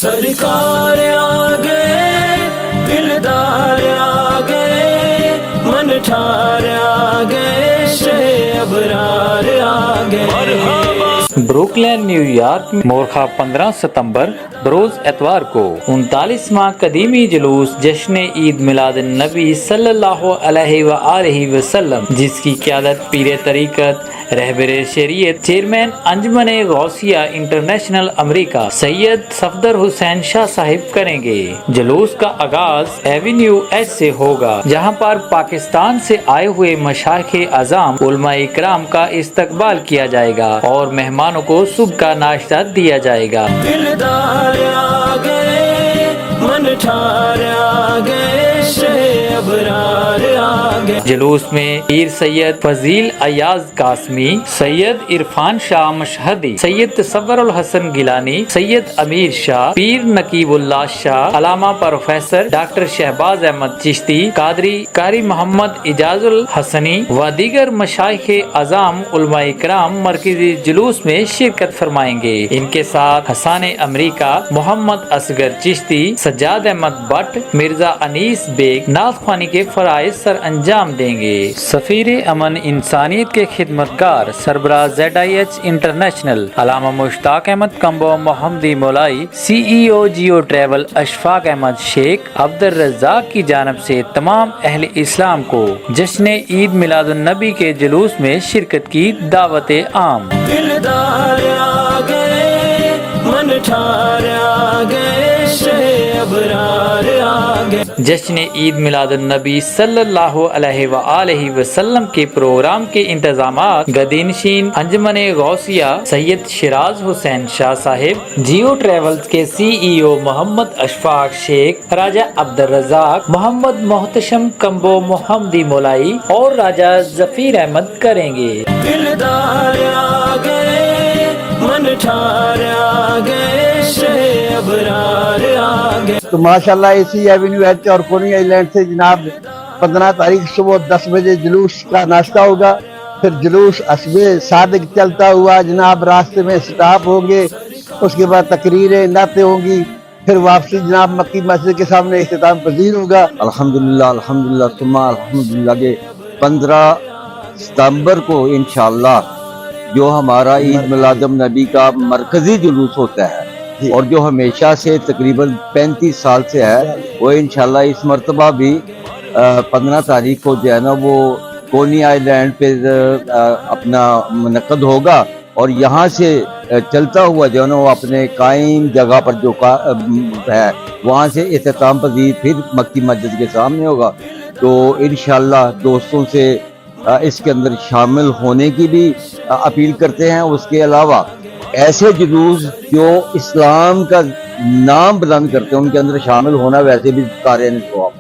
سرکار آ گئے، دلدار آ گئے، من ٹھار آ گئے، شہ ابرار آ گئے۔ بروکلین نیو یارک میں مورخہ 15 ستمبر بروز اتوار کو 39واں قدیمی جلوس جشن عید میلاد النبی صلی اللہ علیہ وآلہ وسلم، جس کی قیادت پیر طریقت رہبر شریعت چیئرمین انجمن غوثیہ انٹرنیشنل امریکا سید صفدر حسین شاہ صاحب کریں گے۔ جلوس کا آغاز ایوینیو ایچ سے ہوگا، جہاں پر پاکستان سے آئے ہوئے مشائخ اعظام علماء اکرام کا استقبال کیا جائے گا اور مہمانوں کو صبح کا ناشتہ دیا جائے گا۔ دلدار آ گئے، من ٹھار آ گئے، شہ ابرار آ گئے۔ جلوس میں پیر سید فضیل ایاز قاسمی، سید عرفان شاہ مشہدی، سید تصور الحسن گیلانی، سید امیر شاہ، پیر نقیب اللہ شاہ، علامہ پروفیسر ڈاکٹر شہباز احمد چشتی، قادری قاری محمد اعجاز الحسنی و دیگر مشائخ اعظام علماء اکرام مرکزی جلوس میں شرکت فرمائیں گے۔ ان کے ساتھ حسان امریکہ، محمد اصغر چشتی، سجاد احمد بٹ، مرزا انیس بیگ نعت خوانی کے فرائض سر انجام دیں گے۔ سفیر امن انسانیت کے خدمتگار سربراہ ZIH انٹرنیشنل علامہ مشتاق احمد کمبو محمدی مولائی، CEO جیو ٹریول اشفاق احمد شیخ عبد الرزاق کی جانب سے تمام اہل اسلام کو جشن عید میلاد النبی کے جلوس میں شرکت کی دعوت عام۔ دلدار آ گئے، من ٹھار آ گئے، شہ ابرار آ گئے۔ جشن عید میلاد النبی صلی اللہ علیہ وآلہ وسلم کے پروگرام کے انتظامات گدینشین انجمن غوثیہ سید شیراز حسین شاہ صاحب، جیو ٹریولز کے CEO محمد اشفاق شیخ، راجہ عبد الرزاق، محمد محتشم کمبو محمدی مولائی اور راجہ ظفیر احمد کریں گے۔ دلدار آ گئے، من ٹھار آ گئے، شہ ابرار آ گئے۔ تو ماشاءاللہ اسی ایوینیو ایچ اور کونی آئی لینڈ سے جناب 15 تاریخ صبح 10 بجے جلوس کا ناشتہ ہوگا، پھر جلوس عصب صادق چلتا ہوا جناب راستے میں سٹاپ ہوں گے، اس کے بعد تقریریں نعتیں ہوں گی، پھر واپسی جناب مکی مسجد کے سامنے اختتام پذیر ہوگا۔ الحمدللہ ثم الحمدللہ کے 15 ستمبر کو انشاءاللہ جو ہمارا عید میلاد النبی کا مرکزی جلوس ہوتا ہے اور جو ہمیشہ سے تقریباً 35 سال سے ہے، وہ انشاءاللہ اس مرتبہ بھی 15 تاریخ کو جو ہے نا وہ کونی آئی لینڈ پہ اپنا منعقد ہوگا، اور یہاں سے چلتا ہوا جو ہے نا وہ اپنے قائم جگہ پر جو ہے وہاں سے اختتام پذیر پھر مکی مسجد کے سامنے ہوگا۔ تو انشاءاللہ دوستوں سے اس کے اندر شامل ہونے کی بھی اپیل کرتے ہیں۔ اس کے علاوہ ایسے جلوس جو اسلام کا نام بلند کرتے ہیں ان کے اندر شامل ہونا ویسے بھی قارئ ثواب۔